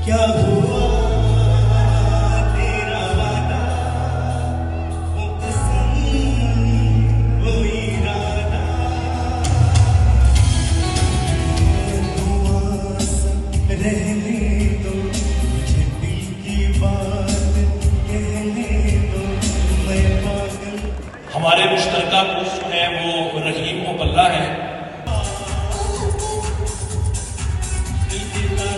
क्या हुआ तेरा वादा, वो कसम, वो इरादा, दुआ सा रहने दो, मुझे दिल की बात कहने दो, मैं पागल। हमारे मुश्तरका दोस्त हैं वो रहीम और बल्ला है। दिल का